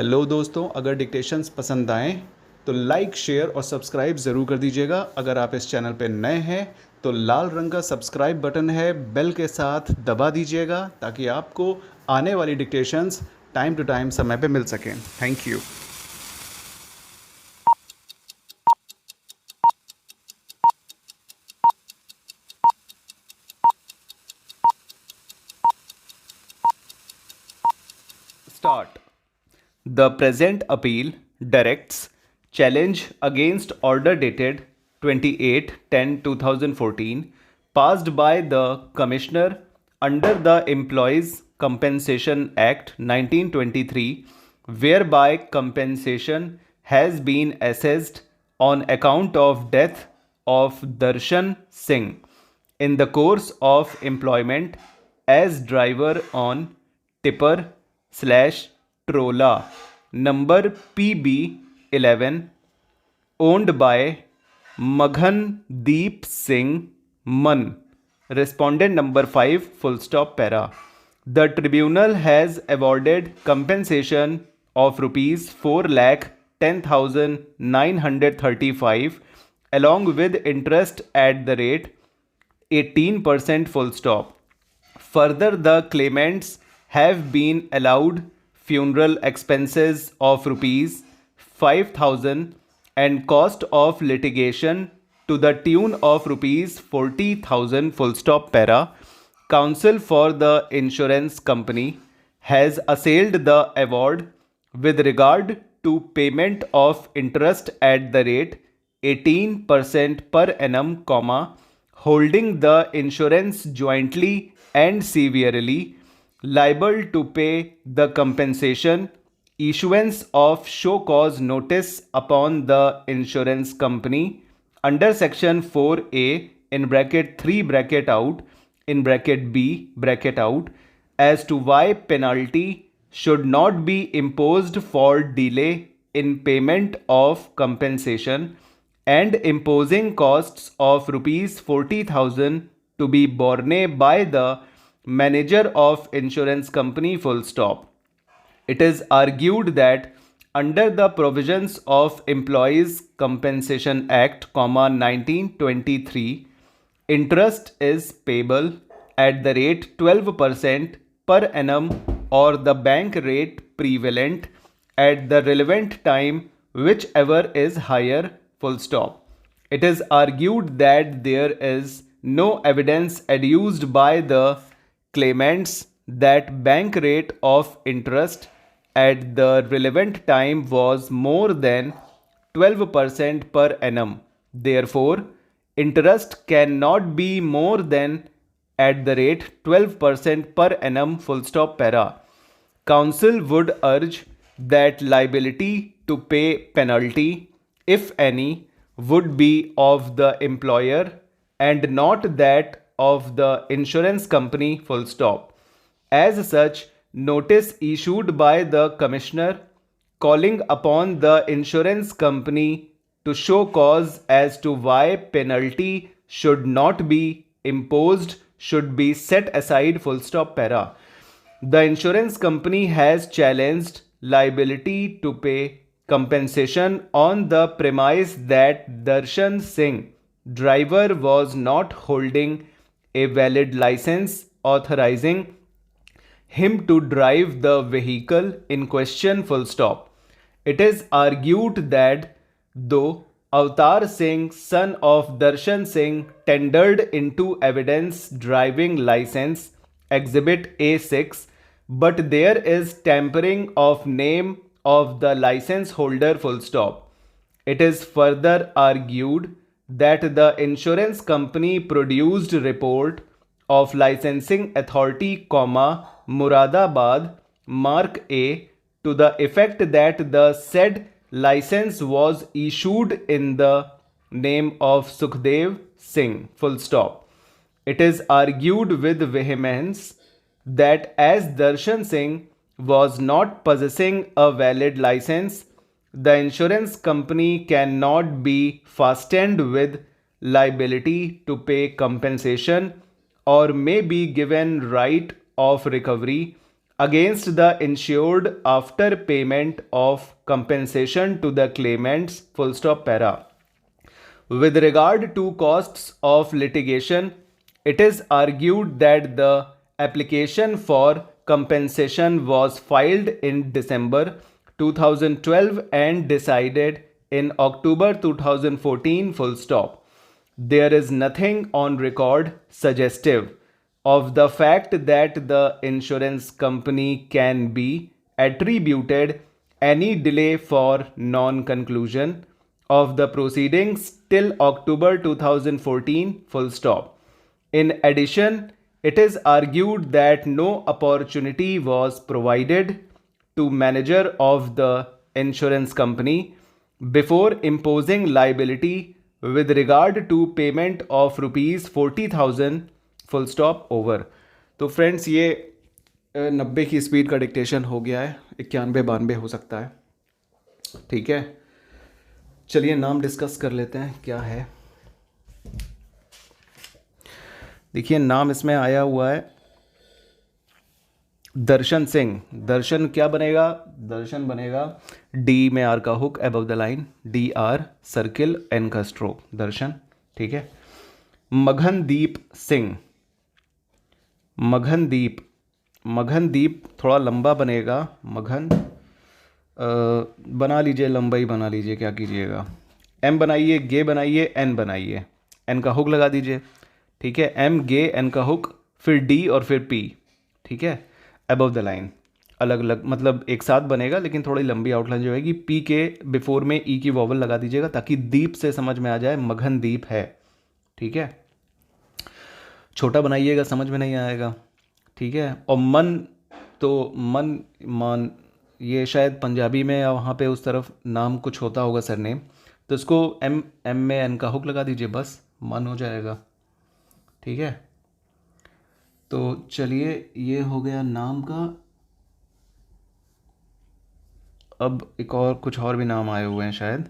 Hello दोस्तों, अगर dictations पसंद आएँ तो लाइक, शेयर और सब्सक्राइब ज़रूर कर दीजिएगा। अगर आप इस चैनल पे नए हैं तो लाल रंग का सब्सक्राइब बटन है, बेल के साथ दबा दीजिएगा ताकि आपको आने वाली डिक्टेशंस टाइम टू टाइम समय पे मिल सकें। Thank you. Start. The present appeal directs challenge against order dated 28/10/2014 passed by the Commissioner under the Employees Compensation Act 1923, whereby compensation has been assessed on account of death of Darshan Singh in the course of employment as driver on tipper slash Trola number PB11 owned by Maghandeep Singh Mann. Respondent number 5 full stop para. The tribunal has awarded compensation of rupees 4,10,935 along with interest at the rate 18% full stop. Further, the claimants have been allowed funeral expenses of rupees 5,000 and cost of litigation to the tune of rupees 40,000 full stop para. Counsel for the insurance company has assailed the award with regard to payment of interest at the rate 18% per annum, holding the insurance jointly and severally liable to pay the compensation. Issuance of show cause notice upon the insurance company under section 4A in bracket 3 bracket out in bracket B bracket out as to why penalty should not be imposed for delay in payment of compensation and imposing costs of rupees 40,000 to be borne by the manager of insurance company full stop. It is argued that under the provisions of Employees Compensation Act, 1923, interest is payable at the rate 12% per annum or the bank rate prevalent at the relevant time, whichever is higher, full stop. It is argued that there is no evidence adduced by the claimants that bank rate of interest at the relevant time was more than 12% per annum. Therefore, interest cannot be more than at the rate 12% per annum, full stop para. Counsel would urge that liability to pay penalty, if any, would be of the employer and not that of the insurance company, full stop. As such, notice issued by the Commissioner calling upon the insurance company to show cause as to why penalty should not be imposed should be set aside, full stop para. The insurance company has challenged liability to pay compensation on the premise that Darshan Singh, driver, was not holding a valid license authorizing him to drive the vehicle in question, full stop. It is argued that though Avatar Singh, son of Darshan Singh, tendered into evidence driving license exhibit A6, but there is tampering of name of the license holder, full stop. It is further argued that the insurance company produced report of licensing authority, Muradabad, Mark A, to the effect that the said license was issued in the name of Sukhdev Singh, full stop. It is argued with vehemence that as Darshan Singh was not possessing a valid license, the insurance company cannot be fastened with liability to pay compensation or may be given right of recovery against the insured after payment of compensation to the claimants, full stop, para. With regard to costs of litigation, it is argued that the application for compensation was filed in December 2012 and decided in October 2014, full stop. There is nothing on record suggestive of the fact that the insurance company can be attributed any delay for non-conclusion of the proceedings till October 2014, full stop. In addition, it is argued that no opportunity was provided to manager of the insurance company before imposing liability with regard to payment of rupees 40,000, full stop, over. तो friends ये 90 की speed का dictation हो गया है, 91-92 हो सकता है, ठीक है। चलिए नाम डिस्कस कर लेते हैं क्या है। देखिए नाम इसमें आया हुआ है दर्शन सिंह। दर्शन क्या बनेगा? दर्शन बनेगा डी में आर का hook above the line, D R circle N का स्ट्रोक, दर्शन, ठीक है। मघनदीप सिंह, मघनदीप, मघनदीप थोड़ा लंबा बनेगा, मघन बना लीजिए, लंबाई बना लीजिए, क्या कीजिएगा, एम बनाइए, गे बनाइए, एन बनाइए, एन का हुक लगा दीजिए, ठीक है। एम, गे, एन का हुक, फिर डी और फिर पी, ठीक है, अबव द लाइन, अलग अलग मतलब एक साथ बनेगा लेकिन थोड़ी लंबी आउटलाइन जो होगी। पी के बिफोर में ई की वॉवल लगा दीजिएगा ताकि दीप से समझ में आ जाए मघनदीप है, ठीक है। छोटा बनाइएगा, समझ में नहीं आएगा, ठीक है। और मन, तो मन, मान, ये शायद पंजाबी में या वहाँ पे उस तरफ नाम कुछ होता होगा सरनेम, तो इसको एम, एम में एन का हुक लगा दीजिए, बस मन हो जाएगा, ठीक है। तो चलिए ये हो गया नाम का। अब एक और कुछ और भी नाम आए हुए हैं शायद,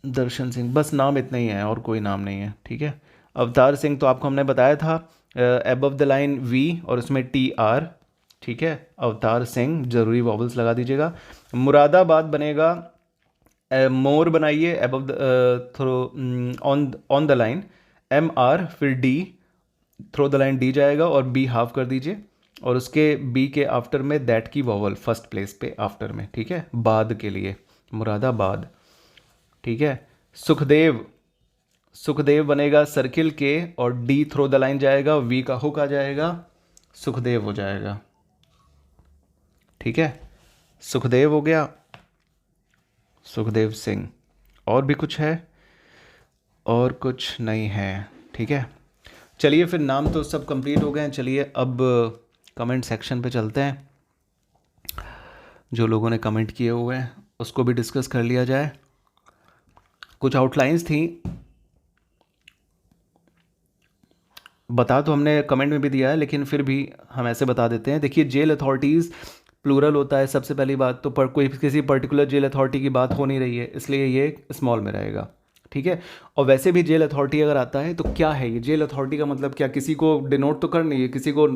दर्शन सिंह, बस नाम इतना ही है और कोई नाम नहीं है, ठीक है। अवतार सिंह तो आपको हमने बताया था अबव द लाइन वी और उसमें टी आर, ठीक है। अवतार सिंह जरूरी वॉवल्स लगा दीजिएगा। मुरादाबाद बनेगा मोर बनाइए above the throw on the line M R, फिर D, throw the line D जाएगा और बी हाफ कर दीजिए और उसके बी के आफ्टर में दैट की वॉवल फर्स्ट प्लेस पे आफ्टर में, ठीक है, बाद के लिए मुरादाबाद, ठीक है। सुखदेव, सुखदेव बनेगा सर्किल के और डी थ्रो द लाइन जाएगा, वी का हुक आ जाएगा, सुखदेव हो जाएगा, ठीक है। सुखदेव हो गया, सुखदेव सिंह। और भी कुछ है? और कुछ नहीं है, ठीक है। चलिए फिर नाम तो सब कंप्लीट हो गए हैं। चलिए अब कमेंट सेक्शन पे चलते हैं, जो लोगों ने कमेंट किए हुए हैं उसको भी डिस्कस कर लिया जाए। कुछ आउटलाइंस थी, बता तो हमने कमेंट में भी दिया है लेकिन फिर भी हम ऐसे बता देते हैं। देखिए जेल अथॉरिटीज़ प्लूरल होता है सबसे पहली बात तो, पर कोई किसी पर्टिकुलर जेल अथॉरिटी की बात हो नहीं रही है, इसलिए ये स्मॉल में रहेगा, ठीक है। और वैसे भी जेल अथॉरिटी अगर आता है तो क्या है ये जेल अथॉरिटी का मतलब क्या, किसी को डिनोट तो कर नहीं है, किसी को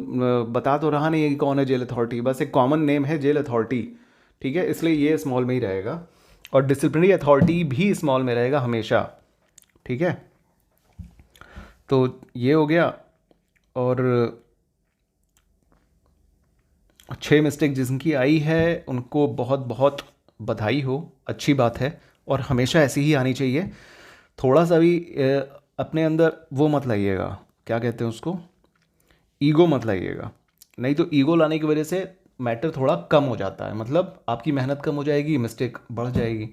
बता तो रहा नहीं है कि कौन है जेल अथॉरिटी, बस एक कॉमन नेम है जेल अथॉरिटी, ठीक है, इसलिए ये स्मॉल में ही रहेगा। और डिसिप्लिनरी अथॉरिटी भी स्मॉल में रहेगा हमेशा, ठीक है। तो ये हो गया। और 6 मिस्टेक जिनकी आई है उनको बहुत बहुत बधाई हो, अच्छी बात है और हमेशा ऐसी ही आनी चाहिए। थोड़ा सा भी अपने अंदर वो मत लाइएगा, क्या कहते हैं उसको, ईगो मत लाइएगा, नहीं तो ईगो लाने की वजह से मैटर थोड़ा कम हो जाता है, मतलब आपकी मेहनत कम हो जाएगी, मिस्टेक बढ़ जाएगी,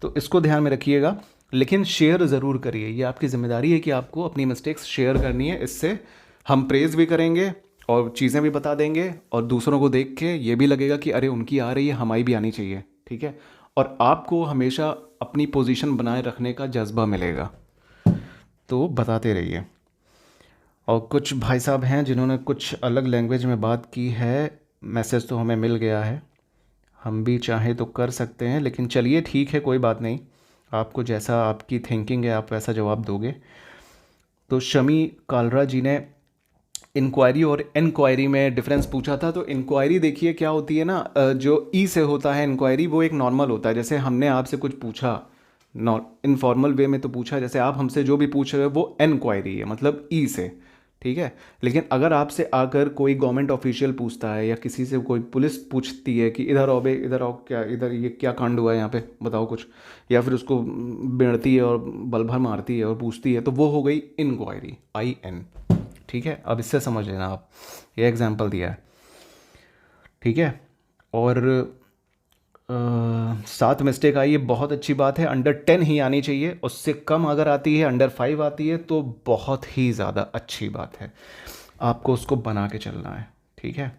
तो इसको ध्यान में रखिएगा। लेकिन शेयर ज़रूर करिए, ये आपकी ज़िम्मेदारी है कि आपको अपनी मिस्टेक्स शेयर करनी है, इससे हम प्रेज़ भी करेंगे और चीज़ें भी बता देंगे और दूसरों को देख के ये भी लगेगा कि अरे उनकी आ रही है, हमारी भी आनी चाहिए, ठीक है। और आपको हमेशा अपनी पोजीशन बनाए रखने का जज्बा मिलेगा, तो बताते रहिए। और कुछ भाई साहब हैं जिन्होंने कुछ अलग लैंग्वेज में बात की है, मैसेज तो हमें मिल गया है, हम भी चाहें तो कर सकते हैं, लेकिन चलिए ठीक है, कोई बात नहीं, आपको जैसा आपकी थिंकिंग है आप वैसा जवाब दोगे। तो शमी कालरा जी ने इंक्वायरी और इंक्वायरी में डिफरेंस पूछा था। तो इंक्वायरी देखिए क्या होती है ना, जो ई से होता है इंक्वायरी, वो एक नॉर्मल होता है। जैसे हमने आपसे कुछ पूछा इनफॉर्मल वे में तो पूछा, जैसे आप हमसे जो भी पूछ रहे हो वो इंक्वायरी है, मतलब ई से, ठीक है। लेकिन अगर आपसे आकर कोई गवर्नमेंट ऑफिशियल पूछता है या किसी से कोई पुलिस पूछती है कि इधर आओ बे, इधर आओ, क्या इधर ये क्या कांड हुआ है यहाँ पे बताओ कुछ, या फिर उसको बेड़ती है और बल भर मारती है और पूछती है, तो वो हो गई इंक्वायरी, IN, ठीक है। अब इससे समझ लेना आप, ये एग्जांपल दिया है, ठीक है। और 7 मिस्टेक आई है, बहुत अच्छी बात है, अंडर 10 ही आनी चाहिए। उससे कम अगर आती है, अंडर 5 आती है, तो बहुत ही ज़्यादा अच्छी बात है, आपको उसको बना के चलना है, ठीक है।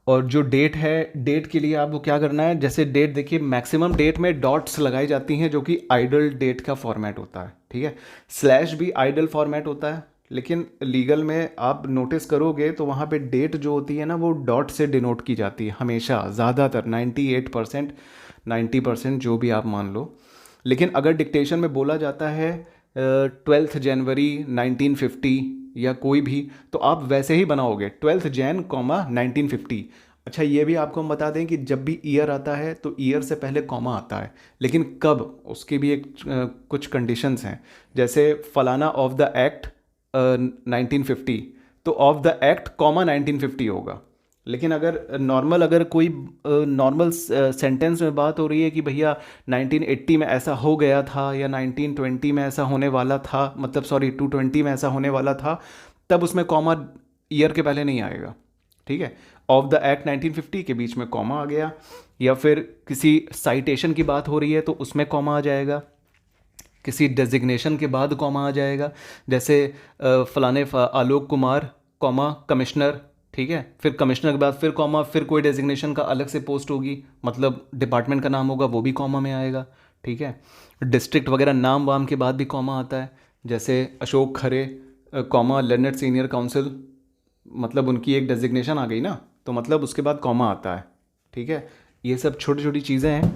और जो डेट है, डेट के लिए आपको क्या करना है, जैसे डेट देखिए, मैक्सिमम डेट में डॉट्स लगाई जाती हैं जो कि आइडल डेट का फॉर्मेट होता है, ठीक है। स्लैश भी आइडल फॉर्मेट होता है, लेकिन लीगल में आप नोटिस करोगे तो वहाँ पे डेट जो होती है ना, वो डॉट से डिनोट की जाती है हमेशा, ज़्यादातर 98%, 90%, जो भी आप मान लो। लेकिन अगर डिक्टेशन में बोला जाता है 12 जनवरी 1950 या कोई भी, तो आप वैसे ही बनाओगे 12 जैन 1950। अच्छा, ये भी आपको हम बता दें कि जब भी ईयर आता है तो ईयर से पहले कॉमा आता है, लेकिन कब, उसकी भी एक कुछ कंडीशंस हैं। जैसे फलाना ऑफ द एक्ट 1950, तो ऑफ द एक्ट कॉमा 1950 होगा। लेकिन अगर नॉर्मल, अगर कोई नॉर्मल सेंटेंस में बात हो रही है कि भैया 1980 में ऐसा हो गया था या 1920 में ऐसा होने वाला था, मतलब सॉरी 220 में ऐसा होने वाला था, तब उसमें कॉमा ईयर के पहले नहीं आएगा, ठीक है। ऑफ द एक्ट 1950 के बीच में कॉमा आ गया, या फिर किसी साइटेशन की बात हो रही है तो उसमें कॉमा आ जाएगा, किसी डेजिग्नेशन के बाद कॉमा आ जाएगा। जैसे फलाने आलोक कुमार कॉमा कमिश्नर, ठीक है, फिर कमिश्नर के बाद फिर कॉमा, फिर कोई डेजिग्नेशन का अलग से पोस्ट होगी, मतलब डिपार्टमेंट का नाम होगा, वो भी कॉमा में आएगा, ठीक है। डिस्ट्रिक्ट वगैरह नाम वाम के बाद भी कॉमा आता है, जैसे अशोक खरे कॉमा लेनेट सीनियर काउंसिल, मतलब उनकी एक डेजिग्नेशन आ गई ना, तो मतलब उसके बाद कॉमा आता है, ठीक है। ये सब छोटी छोटी चीज़ें हैं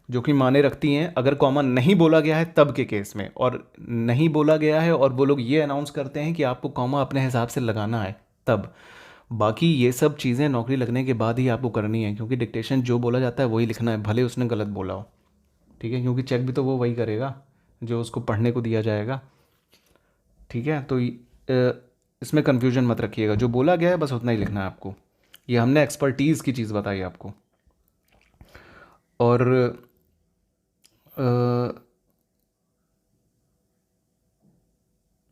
जो कि माने रखती हैं अगर कॉमा नहीं बोला गया है तब के केस में, और नहीं बोला गया है और वो लोग ये अनाउंस करते हैं कि आपको कॉमा अपने हिसाब से लगाना है तब। बाकी ये सब चीज़ें नौकरी लगने के बाद ही आपको करनी है, क्योंकि डिक्टेशन जो बोला जाता है वही लिखना है, भले उसने गलत बोला हो, ठीक है, क्योंकि चेक भी तो वो वही करेगा जो उसको पढ़ने को दिया जाएगा, ठीक है। तो इसमें कन्फ्यूजन मत रखिएगा, जो बोला गया है बस उतना ही लिखना है आपको। ये हमने एक्सपर्टीज़ की चीज़ बताई आपको। और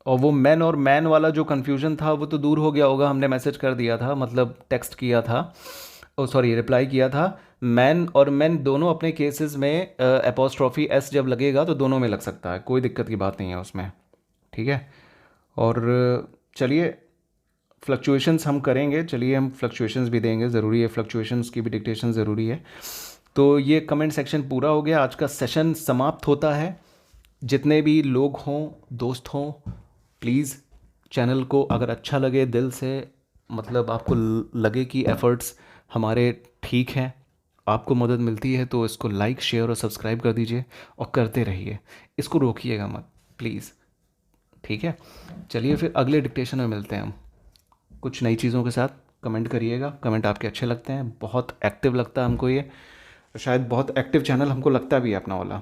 और वो मैन और मैन वाला जो कन्फ्यूजन था वो तो दूर हो गया होगा, हमने मैसेज कर दिया था, मतलब टेक्स्ट किया था, ओ सॉरी रिप्लाई किया था। मैन और मैन दोनों अपने केसेस में एपोस्ट्रॉफी एस जब लगेगा तो दोनों में लग सकता है, कोई दिक्कत की बात नहीं है उसमें, ठीक है। और चलिए फ्लक्चुएशंस हम करेंगे, चलिए हम फ्लक्चुएशंस भी देंगे, ज़रूरी है, फ्लक्चुएशंस की भी डिक्टेशन ज़रूरी है। तो ये कमेंट सेक्शन पूरा हो गया, आज का सेशन समाप्त होता है। जितने भी लोग हों, दोस्त हों, प्लीज़ चैनल को अगर अच्छा लगे दिल से, मतलब आपको लगे कि एफ़र्ट्स हमारे ठीक हैं, आपको मदद मिलती है, तो इसको लाइक शेयर और सब्सक्राइब कर दीजिए और करते रहिए, इसको रोकिएगा मत प्लीज़, ठीक है। चलिए फिर अगले डिक्टेशन में मिलते हैं हम कुछ नई चीज़ों के साथ। कमेंट करिएगा, कमेंट आपके अच्छे लगते हैं, बहुत एक्टिव लगता है हमको ये, शायद बहुत एक्टिव चैनल हमको लगता भी है अपना वाला,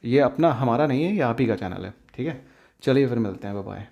ये अपना हमारा नहीं है, ये आप ही का चैनल है, ठीक है। चलिए फिर मिलते हैं, बाय बाय।